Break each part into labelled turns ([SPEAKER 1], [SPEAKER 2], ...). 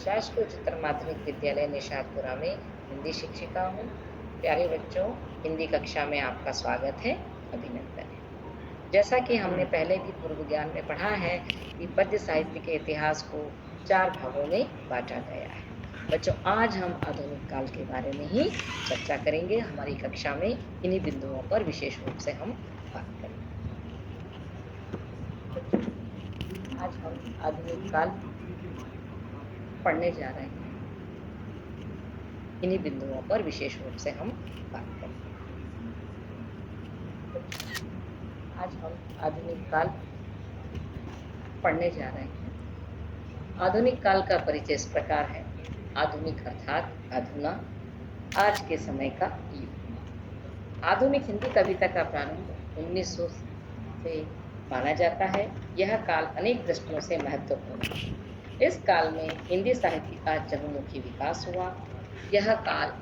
[SPEAKER 1] शासकीय उच्चतर माध्यमिक विद्यालय निशातपुरा में हिंदी शिक्षिका हूँ। प्यारे बच्चों, हिंदी कक्षा में आपका स्वागत है, अभिनंदन है। जैसा कि हमने पहले भी पूर्व ज्ञान में पढ़ा है कि पद्य साहित्य के इतिहास को 4 भागों में बांटा गया है। बच्चों, आज हम आधुनिक काल के बारे में ही चर्चा करेंगे। हमारी कक्षा में इन्हीं बिंदुओं पर विशेष रूप से हम बात करेंगे। बच्चों, आज हम आधुनिक काल पढ़ने जा रहे हैं। इन्हीं बिंदुओं पर विशेष रूप से हम बात करेंगे। आज हम आधुनिक काल पढ़ने जा रहे हैं। आधुनिक काल का परिचय इस प्रकार है। आधुनिक अर्थात अधुना, आज के समय का युग। आधुनिक हिंदी कविता का प्रारंभ 1900 से माना जाता है। यह काल अनेक दृष्टियों से महत्वपूर्ण है। इस काल में हिंदी साहित्य का चहुमुखी विकास हुआ। यह काल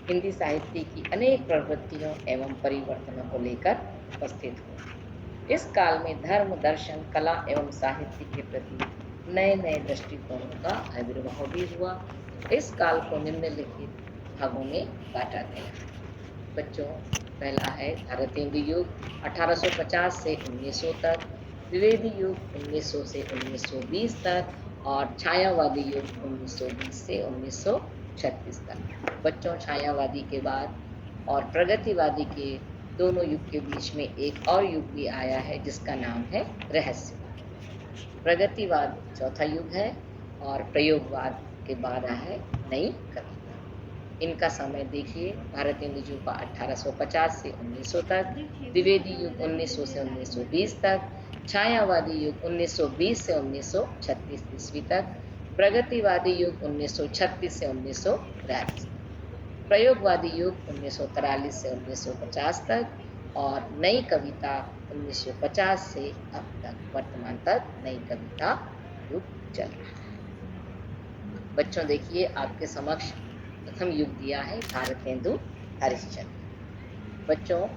[SPEAKER 1] हिंदी साहित्य की अनेक प्रवृत्तियों एवं परिवर्तनों को लेकर उपस्थित हुआ। इस काल में धर्म, दर्शन, कला एवं साहित्य के प्रति नए नए दृष्टिकोणों का आविर्भाव भी हुआ। इस काल को निम्नलिखित भागों में बांटा गया है। बच्चों, पहला है भारतेंदु युग 1850 से 1900 तक, द्विवेदी युग 1900 से 1920 तक और छायावादी युग 1920 से 1936 तक। बच्चों, छायावादी के बाद और प्रगतिवादी के दोनों युग के बीच में एक और युग भी आया है जिसका नाम है रहस्यवाद। प्रगतिवाद चौथा युग है और प्रयोगवाद के बाद आया है नई कविता। इनका समय देखिए, भारतेंदु युग का 1850 से 1900 तक, द्विवेदी युग 1900 से 1920 तक, छायावादी युग 1920 से 1936 ईस्वी तक, प्रगतिवादी युग 1936 से 1943, प्रयोगवादी युग 1943 से 1950 तक और नई कविता 1950 से अब तक वर्तमान तक नई कविता युग चल रहा है। बच्चों, देखिए आपके समक्ष प्रथम युग दिया है भारतेंदु हरिश्चंद्र। बच्चों,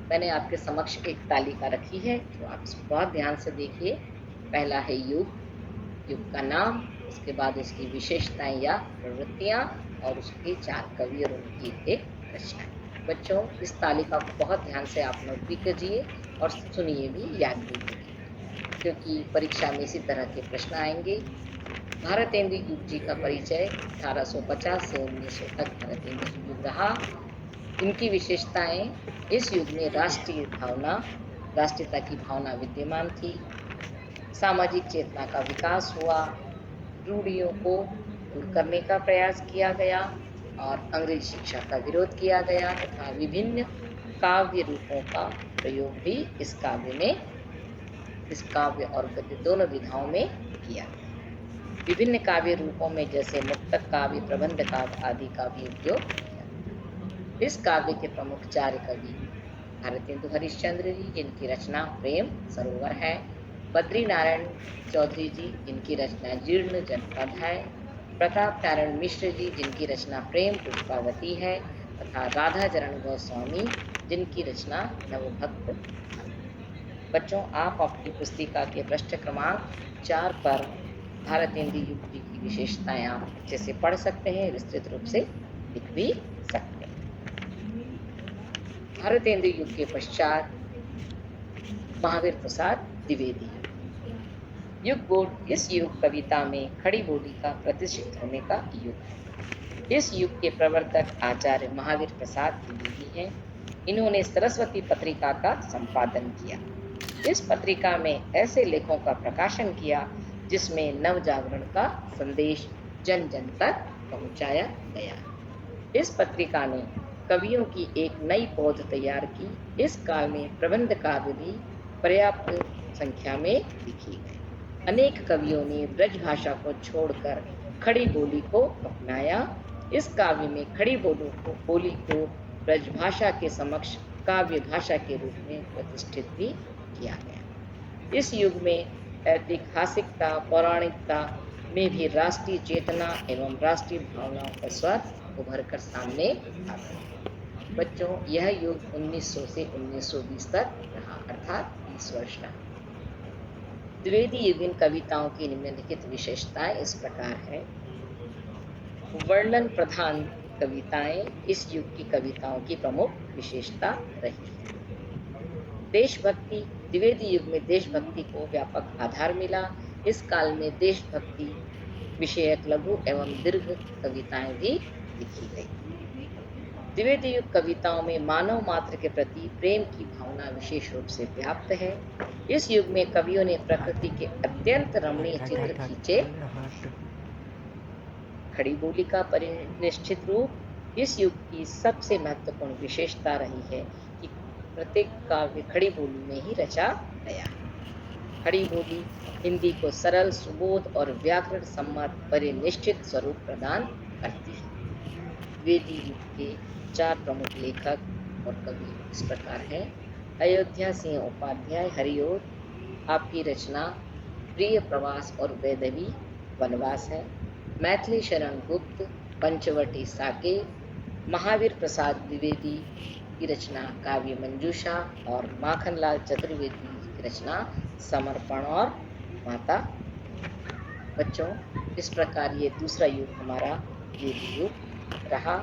[SPEAKER 1] मैंने आपके समक्ष एक तालिका रखी है जो आप बहुत ध्यान से देखिए। पहला है युग का नाम, उसके बाद उसकी विशेषताएं या प्रवृत्तियां और उसके 4 कवि और उनकी एक रचना। बच्चों, इस तालिका को बहुत ध्यान से आप नोट भी कीजिए और सुनिए भी, याद भी कीजिए, क्योंकि परीक्षा में इसी तरह के प्रश्न आएंगे। भारतेंदु युग जी का परिचय 1850 से 1900 तक भारतेंदु युग रहा। इनकी विशेषताएं, इस युग में राष्ट्रीयता की भावना विद्यमान थी, सामाजिक चेतना का विकास हुआ, रूढ़ियों को दूर करने का प्रयास किया गया और अंग्रेजी शिक्षा का विरोध किया गया तथा विभिन्न काव्य रूपों का प्रयोग भी इस काव्य और गद्य दोनों विधाओं में किया गया। विभिन्न काव्य रूपों में जैसे मुक्तक काव्य, प्रबंध काव्य आदि का भी उपयोग किया। इस काव्य के प्रमुख 4 कवि भारतेंदु हरिश्चंद्र जी, जिनकी रचना प्रेम सरोवर है, बद्री नारायण चौधरी जी, जिनकी रचना जीर्ण जनपद है, प्रताप नारायण मिश्र जी, जिनकी रचना प्रेम पुष्पावती है तथा राधा चरण गोस्वामी, जिनकी रचना नवभक्त। बच्चों, आप अपनी पुस्तिका के पृष्ठ क्रमांक 4 पर भारतेंदु युग जी की विशेषताएं आप अच्छे से पढ़ सकते हैं, विस्तृत रूप से लिख भी सकते हैं। भारतेंदु युग के पश्चात महावीर प्रसाद द्विवेदी युग बोध। इस युग कविता में खड़ी बोली का प्रतिष्ठित होने का युग है। इस युग के प्रवर्तक आचार्य महावीर प्रसाद द्विवेदी हैं। इन्होंने सरस्वती पत्रिका का संपादन किया। इस पत्रिका में ऐसे लेखों का प्रकाशन किया जिसमें नवजागरण का संदेश जन जन तक पहुंचाया गया। इस पत्रिका ने कवियों की एक नई पौध तैयार की। इस काल में प्रबंध काव्य भी पर्याप्त संख्या में लिखी गए। अनेक कवियों ने ब्रज भाषा को छोड़कर खड़ी बोली को अपनाया। इस काव्य में खड़ी बोली को ब्रज भाषा के समक्ष काव्य भाषा के रूप में प्रतिष्ठित भी किया गया। इस युग में ऐतिहासिकता, पौराणिकता में भी राष्ट्रीय चेतना एवं राष्ट्रीय भावनाओं का स्वर उभर कर सामने आ गया। बच्चों, यह युग 1900 से 1920 तक रहा, अर्थात 20 वर्ष रहा। द्विवेदी युगीन कविताओं की निम्नलिखित विशेषताएं इस प्रकार है। वर्णन प्रधान कविताएं इस युग की कविताओं की प्रमुख विशेषता रही है। देशभक्ति, द्विवेदी युग में देशभक्ति को व्यापक आधार मिला। इस काल में देशभक्ति विषयक लघु एवं दीर्घ कविताएं भी लिखी गई। द्विवेदी युग कविताओं में मानव मात्र के प्रति प्रेम की भावना विशेष रूप से व्याप्त है। इस युग में कवियों ने प्रकृति के अत्यंत रमणीय चित्र खींचे। खड़ी बोली का परिनिष्ठित रूप इस युग की सबसे महत्वपूर्ण विशेषता रही है कि प्रत्येक काव्य खड़ी बोली में ही रचा गया। खड़ी बोली हिंदी को सरल, सुबोध और व्याकरण सम्मत परिनिष्ठित स्वरूप प्रदान करती है। द्विवेदी युग के 4 प्रमुख लेखक और कवि इस प्रकार हैं। अयोध्या सिंह उपाध्याय हरिओर, आपकी रचना प्रिय प्रवास और वैदवी वनवास है। मैथिली शरण गुप्त, पंचवटी साके। महावीर प्रसाद द्विवेदी की रचना काव्य मंजूषा और माखनलाल चतुर्वेदी की रचना समर्पण और माता। बच्चों, इस प्रकार ये दूसरा युग हमारा द्विवेदी युग रहा।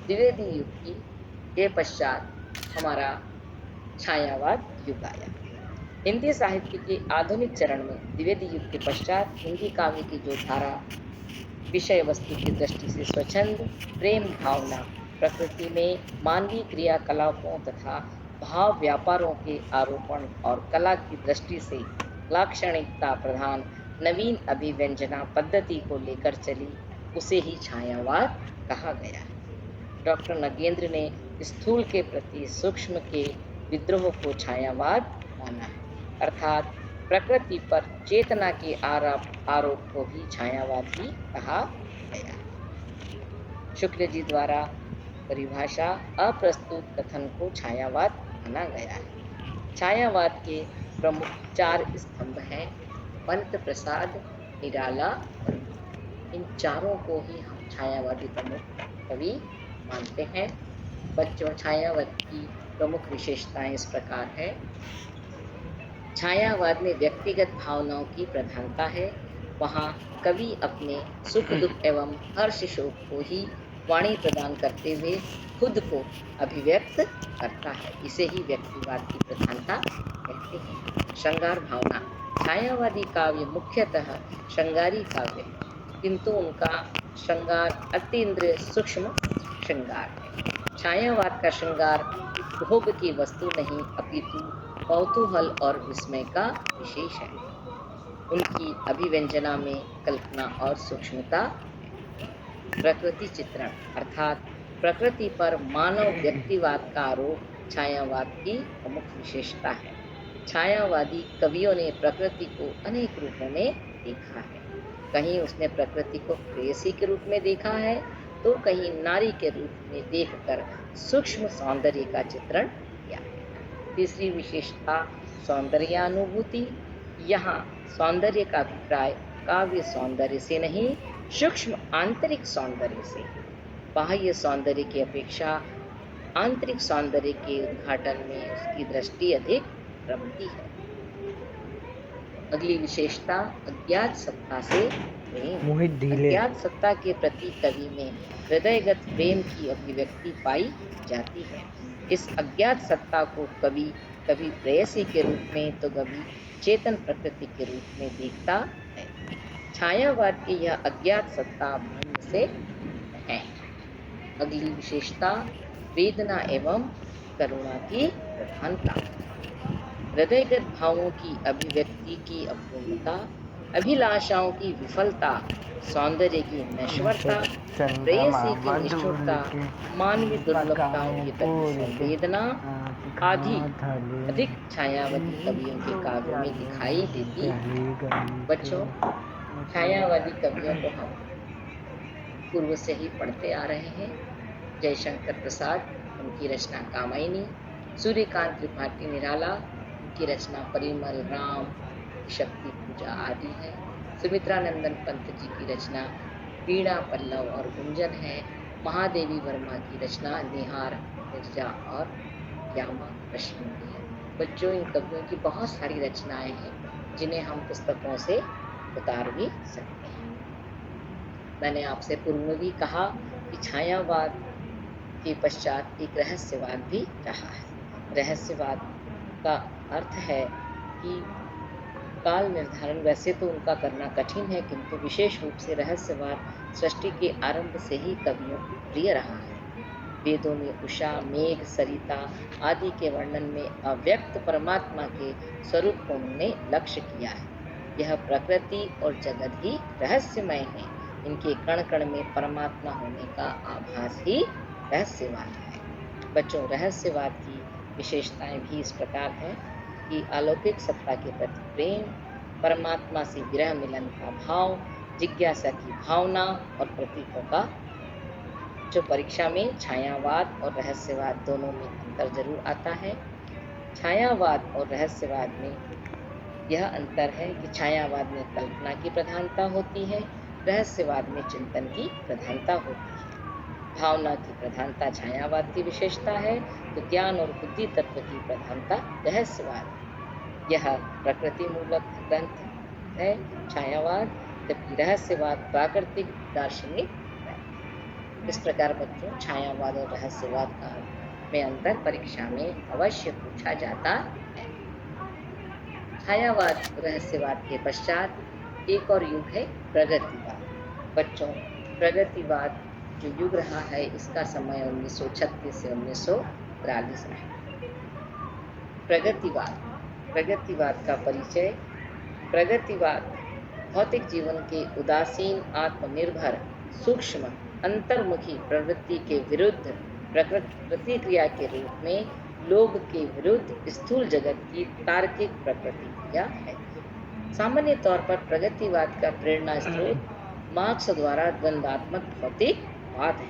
[SPEAKER 1] द्विवेदी युग के पश्चात हमारा छायावाद युग आया। हिंदी साहित्य के आधुनिक चरण में द्विवेदी युग के पश्चात हिंदी काव्य की जो धारा विषय वस्तु की दृष्टि से स्वच्छंद, प्रेम भावना, प्रकृति में मानवीय क्रियाकलापों तथा भाव व्यापारों के आरोपण और कला की दृष्टि से लाक्षणिकता प्रधान नवीन अभिव्यंजना पद्धति को लेकर चली, उसे ही छायावाद कहा गया है। डॉक्टर नगेंद्र ने स्थूल के प्रति सूक्ष्म के विद्रोह को छायावाद माना है, अर्थात प्रकृति पर चेतना के आरोप को भी छायावाद ही कहा गया। शुक्ल जी द्वारा परिभाषा अप्रस्तुत कथन को छायावाद माना गया है। छायावाद के प्रमुख 4 स्तंभ हैं, पंत प्रसाद, निराला और इन चारों को ही हम छायावादी प्रमुख कवि मानते हैं। बच्चों, छायावाद की प्रमुख विशेषताएं इस प्रकार है। छायावाद में व्यक्तिगत भावनाओं की प्रधानता है। वहाँ कवि अपने सुख दुख एवं हर्ष शोक को ही वाणी प्रदान करते हुए खुद को अभिव्यक्त करता है। इसे ही व्यक्तिवाद की प्रधानता कहते हैं। श्रृंगार भावना, छायावादी काव्य मुख्यतः श्रृंगारी काव्य है, किंतु उनका श्रृंगार अतीन्द्रिय सूक्ष्म श्रृंगार है। छायावाद का श्रृंगार भोग की वस्तु नहीं अपितु कौतूहल और विस्मय का विशेष है। उनकी अभिव्यंजना में कल्पना और सूक्ष्मता है। प्रकृति चित्रण अर्थात प्रकृति पर मानव व्यक्तिवाद का आरोप छायावाद की प्रमुख विशेषता है। छायावादी कवियों ने प्रकृति को अनेक रूपों में देखा है। कहीं उसने प्रकृति को प्रेयसी के रूप में देखा है, तो कहीं नारी के रूप में देखकर सूक्ष्म सौंदर्य का चित्रण किया है। तीसरी विशेषता सौंदर्यानुभूति। यहाँ सौंदर्य का अभिप्राय काव्य सौंदर्य से नहीं, सूक्ष्म आंतरिक सौंदर्य से। बाह्य सौंदर्य की अपेक्षा आंतरिक सौंदर्य के उद्घाटन में उसकी दृष्टि अधिक रमती है। अगली विशेषता अज्ञात सत्ता से प्रेम। अज्ञात सत्ता के प्रति कवि में हृदयगत प्रेम की अभिव्यक्ति पाई जाती है। इस अज्ञात सत्ता को कवि कभी प्रेयसी के रूप में तो कभी चेतन प्रकृति के रूप में देखता है। छायावाद की यह अज्ञात सत्ता ब्रह्म से है। अगली विशेषता वेदना एवं करुणा की प्रधानता। हृदयगत भावों की अभिव्यक्ति की अपूर्णता, अभिलाषाओं की विफलता, सौंदर्य की नश्वरता, प्रेयसी की निष्ठुरता, मानवीय दुर्लभताओं की प्रति संवेदना आदि अधिक छायावादी कवियों के काव्यों में दिखाई देती है। बच्चों, छायावादी कवियों को हम पूर्व से ही पढ़ते आ रहे हैं। जयशंकर प्रसाद, उनकी रचना कामायनी। सूर्यकांत त्रिपाठी निराला, उनकी रचना परिमल, राम, शक्ति पूजा आदि है। सुमित्रानंदन पंत जी की रचना वीणा, पल्लव और गुंजन है। महादेवी वर्मा की रचना निहार, निर्जा और यामा कश्मीरी है। बच्चों, इन कवियों की बहुत सारी रचनाएं हैं जिन्हें हम पुस्तकों से उतार भी सकते हैं। मैंने आपसे पूर्व में भी कहा कि छायावाद के पश्चात एक रहस्यवाद भी रहा है। रहस्यवाद का अर्थ है कि काल निर्धारण वैसे तो उनका करना कठिन है, किंतु विशेष रूप से रहस्यवाद सृष्टि के आरंभ से ही कवियों को प्रिय रहा है। वेदों में उषा, मेघ, सरिता आदि के वर्णन में अव्यक्त परमात्मा के स्वरूप को उन्होंने लक्ष्य किया है। यह प्रकृति और जगत ही रहस्यमय है। इनके कण कण में परमात्मा होने का आभास ही रहस्यवाद है। बच्चों, रहस्यवाद की विशेषताएं भी इस प्रकार है कि अलौकिक सत्ता के प्रति प्रेम, परमात्मा से विरह मिलन का भाव, जिज्ञासा की भावना और प्रतीकों का। जो परीक्षा में छायावाद और रहस्यवाद दोनों में अंतर जरूर आता है। छायावाद और रहस्यवाद में यह अंतर है कि छायावाद में कल्पना की प्रधानता होती है, रहस्यवाद में चिंतन की प्रधानता होती है। भावना की प्रधानता छायावाद की विशेषता है, तो ज्ञान और बुद्धि तत्व की प्रधानता रहस्यवाद। यह प्रकृति मूलक ग्रंथ है छायावाद, जबकि रहस्यवाद प्राकृतिक दार्शनिक। इस प्रकार बच्चों, छायावाद और रहस्यवाद का में अंतर परीक्षा में अवश्य पूछा जाता है। छायावाद रहस्यवाद के पश्चात एक और युग है प्रगतिवाद। बच्चों, प्रगतिवाद जो युग रहा है, इसका समय 1936 से 1943 रहा। प्रगतिवाद का परिचय। प्रगतिवाद भौतिक जीवन के उदासीन, आत्मनिर्भर, सूक्ष्म, अंतर्मुखी प्रवृत्ति के विरुद्ध प्रतिक्रिया के रूप में लोभ के विरुद्ध स्थूल जगत की तार्किक प्रतिक्रिया है। सामान्य तौर पर प्रगतिवाद का प्रेरणा स्रोत मार्क्स द्वारा द्वंद्वात्मक भौतिकवाद है।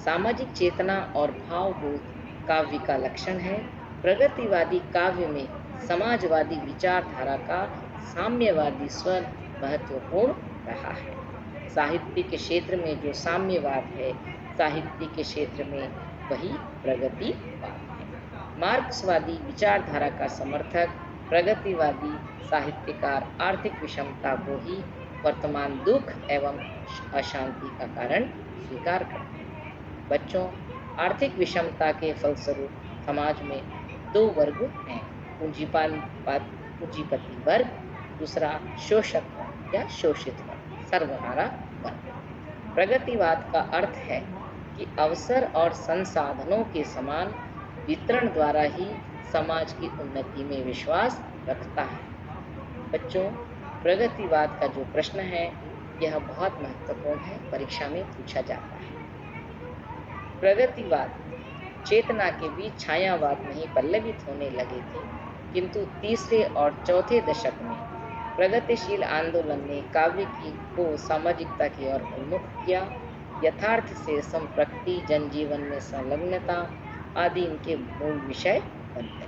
[SPEAKER 1] सामाजिक चेतना और भावबोध काव्य का लक्षण है। प्रगतिवादी काव्य में समाजवादी विचारधारा का साम्यवादी स्वर महत्वपूर्ण रहा है। साहित्य के क्षेत्र में जो साम्यवाद है, साहित्य के क्षेत्र में वही प्रगतिवाद है। मार्क्सवादी विचारधारा का समर्थक प्रगतिवादी साहित्यकार आर्थिक विषमता को ही वर्तमान दुख एवं अशांति का कारण स्वीकार करते हैं। बच्चों, आर्थिक विषमता के फलस्वरूप समाज में दो वर्ग हैं, पूंजीपति वर्ग, दूसरा शोषक वर्ग या शोषित वर्ग, सर्वहारा वर्ग। प्रगतिवाद का अर्थ है कि अवसर और संसाधनों के समान वितरण द्वारा ही समाज की उन्नति में विश्वास रखता है। बच्चों, प्रगतिवाद का जो प्रश्न है, यह बहुत महत्वपूर्ण है, परीक्षा में पूछा जाता है। प्रगतिवाद चेतना के बीच छायावाद में ही पल्लवित होने लगे थे, किंतु तीसरे और चौथे दशक में प्रगतिशील आंदोलन ने काव्य को सामाजिकता की ओर उन्मुख किया। यथार्थ से संप्रकृति, जनजीवन में संलग्नता आदि इनके मूल विषय बन गए।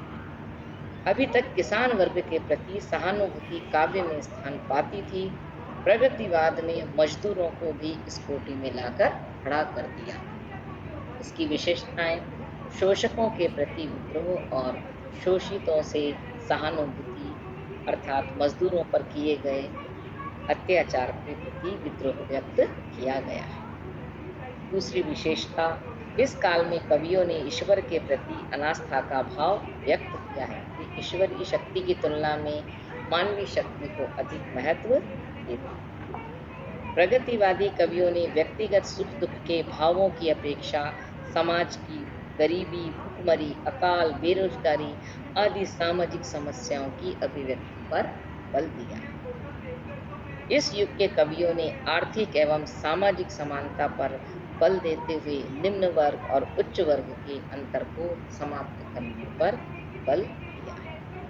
[SPEAKER 1] अभी तक किसान वर्ग के प्रति सहानुभूति काव्य में स्थान पाती थी, प्रगतिवाद ने मजदूरों को भी इस कोटि में लाकर खड़ा कर दिया। इसकी विशेषताएं शोषकों के प्रति विद्रोह और शोषितों से सहानुभूति अर्थात मजदूरों पर किए गए अत्याचार के प्रति विद्रोह व्यक्त किया गया है। दूसरी विशेषता, इस काल में कवियों ने ईश्वर के प्रति अनास्था का भाव व्यक्त किया है कि ईश्वरीय शक्ति की तुलना में मानवीय शक्ति को अधिक महत्व देते। प्रगतिवादी कवियों ने व्यक्तिगत सुख दुख के भावों की अपेक्षा समाज की गरीबी, भूखमरी, अकाल, बेरोजगारी आदि सामाजिक समस्याओं की अभिव्यक्ति पर बल दिया। इस युग के कवियों ने आर्थिक एवं सामाजिक समानता पर बल देते हुए निम्न वर्ग और उच्च वर्ग के अंतर को समाप्त करने पर बल दिया।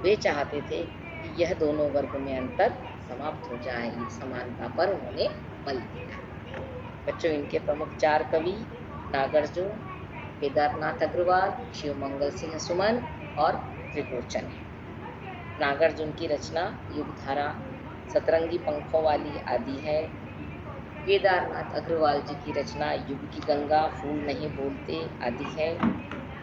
[SPEAKER 1] वे चाहते थे कि यह दोनों वर्ग में अंतर समाप्त हो जाए, समानता पर उन्होंने बल दिया। बच्चों, इनके प्रमुख चार कवि नागार्जुन, केदारनाथ अग्रवाल, शिवमंगल सिंह सुमन और त्रिलोचन है। नागार्जुन की रचना युगधारा, सतरंगी पंखों वाली आदि है। केदारनाथ अग्रवाल जी की रचना युग की गंगा, फूल नहीं बोलते आदि है।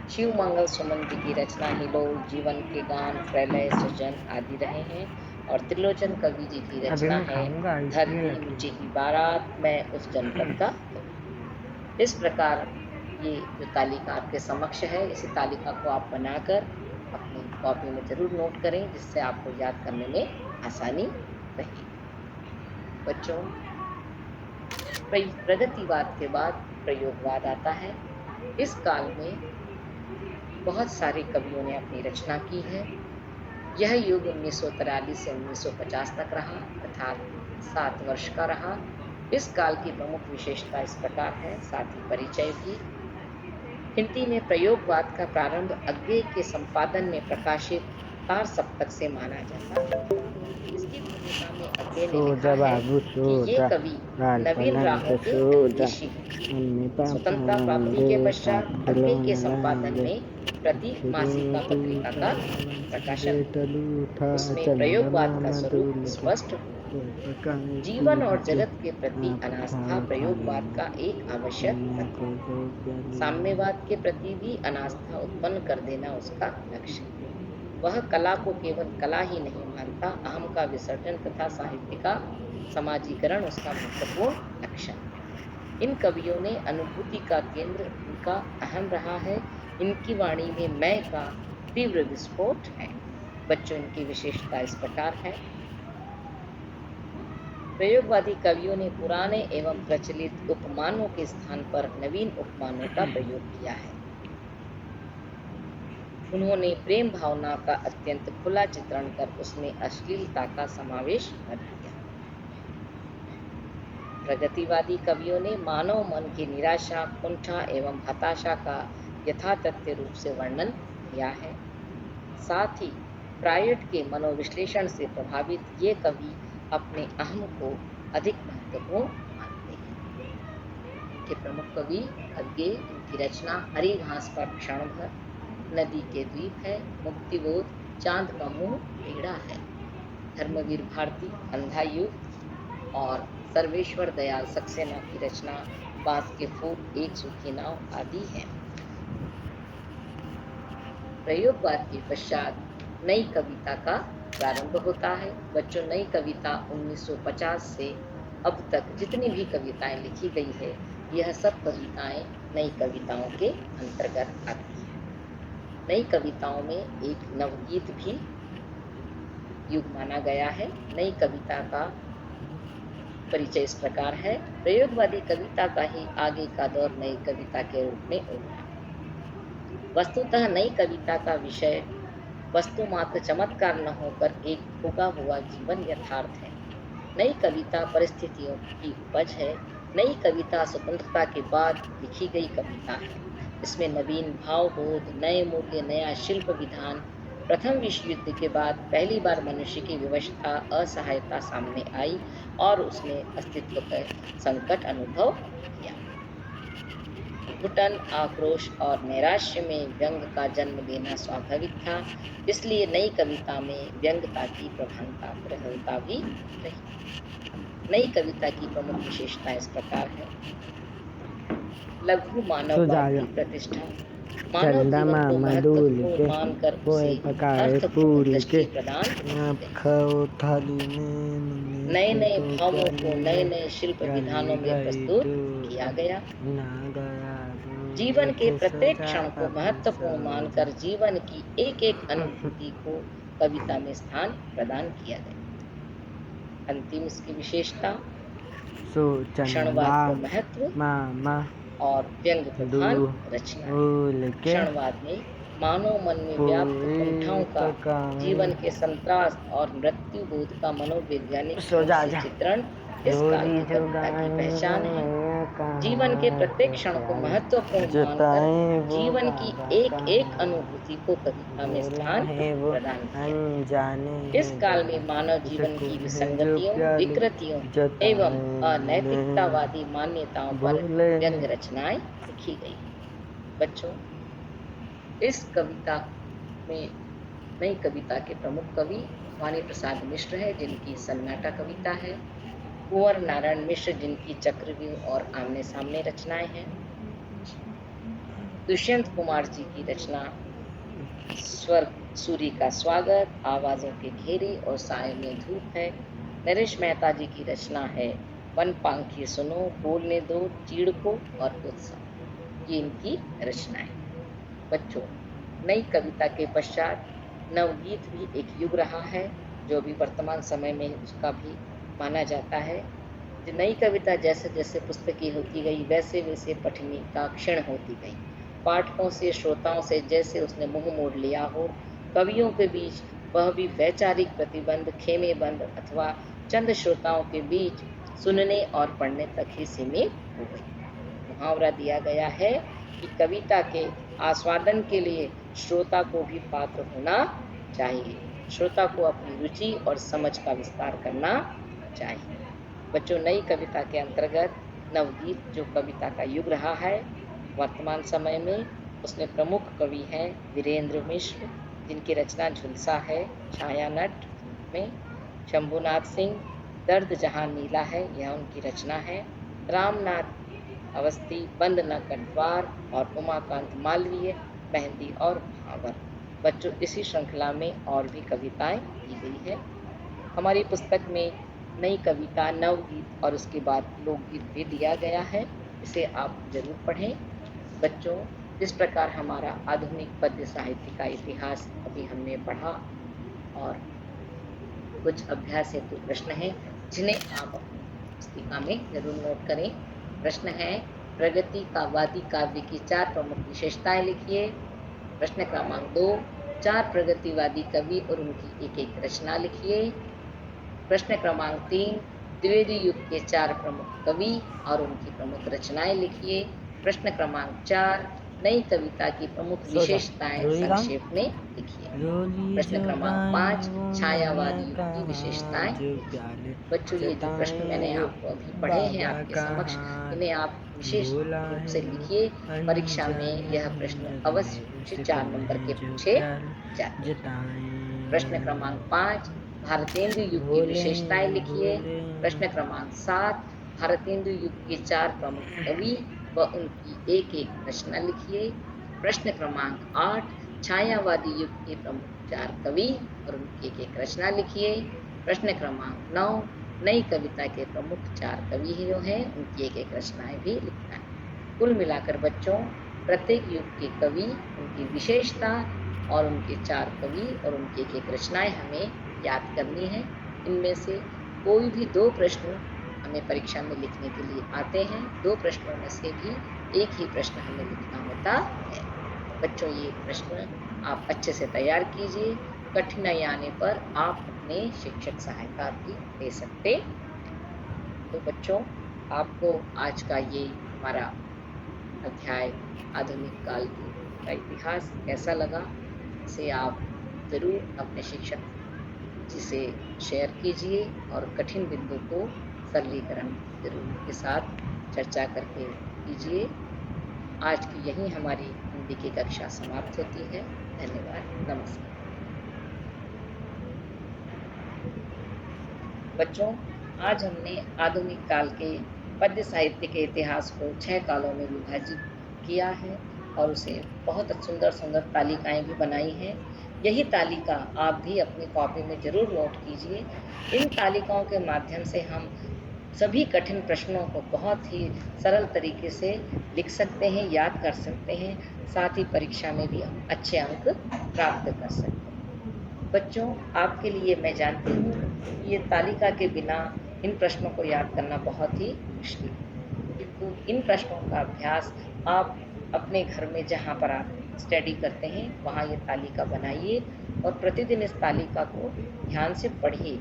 [SPEAKER 1] शिवमंगल सुमन जी की रचना हिलोल, जीवन के गान, प्रलय, सृजन आदि रहे हैं। और त्रिलोचन कवि जी की रचना है धरती मुझे ही बारात, मैं उस जनपद का। इस प्रकार ये जो तालिका आपके समक्ष है, इसी तालिका को आप बनाकर अपनी कॉपी में जरूर नोट करें, जिससे आपको याद करने में आसानी रहेगी। बच्चों, प्रगतिवाद के बाद प्रयोगवाद आता है। इस काल में बहुत सारे कवियों ने अपनी रचना की है। यह युग 1943 से 1950 तक रहा, अर्थात 7 वर्ष का रहा। इस काल की प्रमुख विशेषता इस प्रकार है, साथ ही परिचय भी। हिंदी में प्रयोगवाद का प्रारंभ अज्ञे के संपादन में प्रकाशित तार सप्तक से माना जाता है। इसकी भूमिका में अज्ञे ने लिखा है कि ये कवि नवीन राहों के अंदेशी हैं। स्वतंत्रता प्राप्ति के पश्चात अज्ञे के संपादन में प्रतीक मासिका पत्रिका का प्रकाशन, उसमें प्रयोगवाद का स्वरूप स्पष्ट हुआ। जीवन और जगत के प्रति अनास्था प्रयोगवाद का एक आवश्यक तत्व है। साम्यवाद के प्रति भी अनास्था उत्पन्न कर देना उसका लक्ष्य है। वह कला को केवल कला ही नहीं मानता, अहम का विसर्जन तथा साहित्य का समाजीकरण उसका महत्वपूर्ण लक्ष्य है। इन कवियों ने अनुभूति का केंद्र उनका अहम रहा है। इनकी वाणी में मैं का तीव्र विस्फोट है। बच्चों, इनकी विशेषता इस प्रकार है। प्रयोगवादी कवियों ने पुराने एवं प्रचलित उपमानों के स्थान पर नवीन उपमानों का प्रयोग किया है। उन्होंने प्रेम भावना का अत्यंत खुला चित्रण कर उसमें अश्लीलता का समावेश कर दिया। प्रगतिवादी कवियों ने मानव मन की निराशा, कुंठा एवं हताशा का यथातथ्य रूप से वर्णन किया है। साथ ही फ्रायड के मनोविश्लेषण से प्रभावित ये कवि अपने अहम को अधिक महत्वपूर्ण मानते हैं। इनके प्रमुख कवि अज्ञे, इनकी रचना हरी घास पर क्षण भर, नदी के द्वीप है, मुक्तिबोध, चांद का मुंह टेढ़ा है, धर्मवीर भारती, अंधा युग और सर्वेश्वर दयाल सक्सेना की रचना बांस के फूल, एक सूखी नाव आदि है। प्रयोगवाद के पश्चात नई कविता का प्रारंभ होता है। बच्चों, नई कविता 1950 से अब तक जितनी भी कविताएं लिखी गई है, यह सब कविताएं नई कविताओं के अंतर्गत आती हैं। नई कविताओं में एक नवगीत भी युग माना गया है। नई कविता का परिचय इस प्रकार है। प्रयोगवादी कविता का ही आगे का दौर नई कविता के रूप में उभरा। वस्तुतः नई कविता का विषय वस्तु मात्र चमत्कार न होकर एक भोगा हुआ जीवन यथार्थ है। नई कविता परिस्थितियों की उपज है। नई कविता स्वतंत्रता के बाद लिखी गई कविता है। इसमें नवीन भावबोध, नए मूल्य, नया शिल्प विधान, प्रथम विश्व युद्ध के बाद पहली बार मनुष्य की विवशता, असहायता सामने आई और उसने अस्तित्व का संकट अनुभव किया। घुटन, आक्रोश और नैराश्य में व्यंग का जन्म लेना स्वाभाविक था। इसलिए नई कविता में व्यंगता की प्रधानता भी रही। नई कविता की प्रमुख विशेषता इस प्रकार है। लघु मानववाद की प्रतिष्ठा, मानव जीवन को महत्वपूर्ण मानकर उसे अर्थपूर्ण दृष्टि प्रदान की गई। नए नए भावों को नए नए शिल्प विधानों में प्रस्तुत किया गया। जीवन के प्रत्येक क्षण को महत्वपूर्ण मानकर जीवन की एक एक अनुभूति को कविता में स्थान प्रदान किया गया। अंतिम इसकी विशेषता, क्षणवाद को महत्व और व्यंग प्रधान रचना। क्षणवाद में मानव मन में व्याप्त कुंठाओं का, जीवन के संत्रास और मृत्यु बोध का मनोवैज्ञानिक चित्रण इस काल की कविता की पहचान है। जीवन के प्रत्येक क्षण को महत्वपूर्ण मानकर जीवन की एक एक अनुभूति को कविता में स्थान प्रदान किया। इस काल में मानव जीवन की विसंगतियों, विकृतियों एवं अनैतिकतावादी मान्यताओं पर व्यंग रचनाएं लिखी गई। बच्चों, इस कविता में नई कविता के प्रमुख कवि वाणी प्रसाद मिश्र है, जिनकी सन्नाटा कविता है। कुंवर नारायण मिश्र, जिनकी चक्रव्यूह और आमने सामने रचनाएं हैं। दुष्यंत कुमार जी की रचना स्वर्ग सूर्य का स्वागत, आवाज़ों के घेरे और साए में धूप है। नरेश मेहता जी की रचना है वन पांखी सुनो, बोलने दो चीड़ को और उत्सव। ये इनकी रचनाएं। बच्चों, नई कविता के पश्चात नवगीत भी एक युग रहा है, जो अभी वर्तमान समय में उसका भी माना जाता है। जो नई कविता जैसे जैसे पुस्तकी होती गई, वैसे वैसे पठनी का क्षण होती गई। पाठकों से, श्रोताओं से जैसे उसने मुंह मोड़ लिया हो। कवियों के बीच वह भी वैचारिक प्रतिबंध, खेमे बंद अथवा चंद श्रोताओं के बीच सुनने और पढ़ने तक ही सीमित हो गई। मुहावरा दिया गया है कि कविता के आस्वादन के लिए श्रोता को भी पात्र होना चाहिए। श्रोता को अपनी रुचि और समझ का विस्तार करना चाहिए। बच्चों, नई कविता के अंतर्गत नवगीत जो कविता का युग रहा है, वर्तमान समय में उसमें प्रमुख कवि हैं वीरेंद्र मिश्र, जिनकी रचना झुलसा है। छायानट में शंभुनाथ सिंह, दर्द जहां नीला है, यह उनकी रचना है। रामनाथ अवस्थी, बंद न कर द्वार और उमाकांत मालवीय, मेहंदी और भावर। बच्चों, इसी श्रृंखला में और भी कविताएं दी गई है। हमारी पुस्तक में नई कविता, नवगीत और उसके बाद लोकगीत भी दिया गया है। इसे आप जरूर पढ़ें। बच्चों, इस प्रकार हमारा आधुनिक पद्य साहित्य का इतिहास अभी हमने पढ़ा और कुछ अभ्यास हेतु प्रश्न हैं, जिन्हें आप अपनी पुस्तिका में जरूर नोट करें। प्रश्न है, प्रगति का वादी काव्य की 4 प्रमुख विशेषताएं लिखिए। प्रश्न क्रमांक 2, 4 प्रगतिवादी कवि और उनकी एक एक रचना लिखिए। प्रश्न क्रमांक 3, द्विवेदी युग के 4 प्रमुख कवि और उनकी प्रमुख रचनाएं लिखिए। प्रश्न क्रमांक 4, नई कविता की प्रमुख विशेषताएं संक्षेप में लिखिए। प्रश्न क्रमांक 5, छायावादी युग की विशेषताएं लिखिए। बच्चों, ये जो प्रश्न मैंने आपको अभी पढ़े हैं आपके समक्ष, इन्हें आप विशेष रूप से लिखिए। परीक्षा में यह प्रश्न अवश्य 4 नंबर के पूछे जाते हैं। प्रश्न क्रमांक 5, भारतेंदु युग की विशेषताएं लिखिए। प्रश्न क्रमांक 7, भारतेंदु युग के 4 प्रमुख कवि व उनकी एक एक रचना लिखिए। प्रश्न क्रमांक 8, छायावादी युग के प्रमुख 4 कवि और उनकी एक एक रचना लिखिए। प्रश्न क्रमांक 9, नई कविता के प्रमुख 4 कवि जो हैं उनकी एक एक रचनाएं भी लिखना है। कुल मिलाकर बच्चों, प्रत्येक युग के कवि, उनकी विशेषता और उनके 4 कवि और उनकी एक एक रचनाएं हमें याद करनी है। इनमें से कोई भी 2 प्रश्न हमें परीक्षा में लिखने के लिए आते हैं। 2 प्रश्नों में से भी एक ही प्रश्न हमें लिखना होता है। बच्चों, ये प्रश्न आप अच्छे से तैयार कीजिए। कठिनाई आने पर आप अपने शिक्षक सहायता भी ले सकते। तो बच्चों, आपको आज का ये हमारा अध्याय आधुनिक काल का इतिहास कैसा लगा, इसे आप ज़रूर अपने शिक्षक जी से शेयर कीजिए और कठिन बिंदु को सरलीकरण जरूर के साथ चर्चा करके कीजिए। आज की यही हमारी हिंदी की कक्षा समाप्त होती है। धन्यवाद, नमस्कार। बच्चों, आज हमने आधुनिक काल के पद्य साहित्य के इतिहास को 6 कालों में विभाजित किया है और उसे बहुत सुंदर सुंदर तालिकाएं भी बनाई हैं। यही तालिका आप भी अपनी कॉपी में जरूर नोट कीजिए। इन तालिकाओं के माध्यम से हम सभी कठिन प्रश्नों को बहुत ही सरल तरीके से लिख सकते हैं, याद कर सकते हैं, साथ ही परीक्षा में भी हम अच्छे अंक प्राप्त कर सकते हैं। बच्चों, आपके लिए मैं जानती हूँ ये तालिका के बिना इन प्रश्नों को याद करना बहुत ही मुश्किल है, किंतु इन प्रश्नों का अभ्यास आप अपने घर में जहाँ पर आप स्टडी करते हैं वहाँ ये तालिका बनाइए और प्रतिदिन इस तालिका को ध्यान से पढ़िए।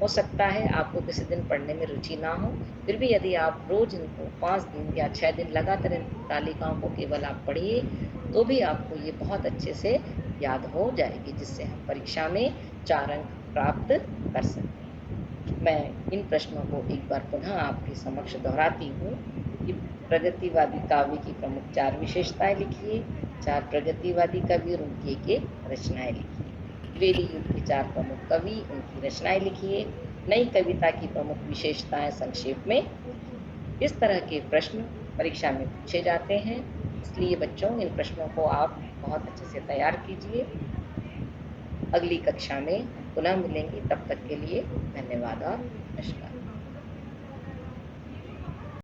[SPEAKER 1] हो सकता है आपको किसी दिन पढ़ने में रुचि ना हो, फिर भी यदि आप रोज इनको 5 दिन या 6 दिन लगातार इन तालिकाओं को केवल आप पढ़िए, तो भी आपको ये बहुत अच्छे से याद हो जाएगी, जिससे हम परीक्षा में 4 अंक प्राप्त कर सकते हैं। मैं इन प्रश्नों को एक बार पुनः आपके समक्ष दोहराती हूँ कि प्रगतिवादी काव्य की प्रमुख 4 विशेषताएं लिखिए। 4 प्रगतिवादी कवि और उनकी एक रचनाएं लिखिए। द्विवेदी युग के 4 प्रमुख कवि, उनकी रचनाएं लिखिए। नई कविता की प्रमुख विशेषताएं संक्षेप में। इस तरह के प्रश्न परीक्षा में पूछे जाते हैं, इसलिए बच्चों इन प्रश्नों को आप बहुत अच्छे से तैयार कीजिए। अगली कक्षा में पुनः मिलेंगे। तब तक के लिए धन्यवाद और नमस्कार।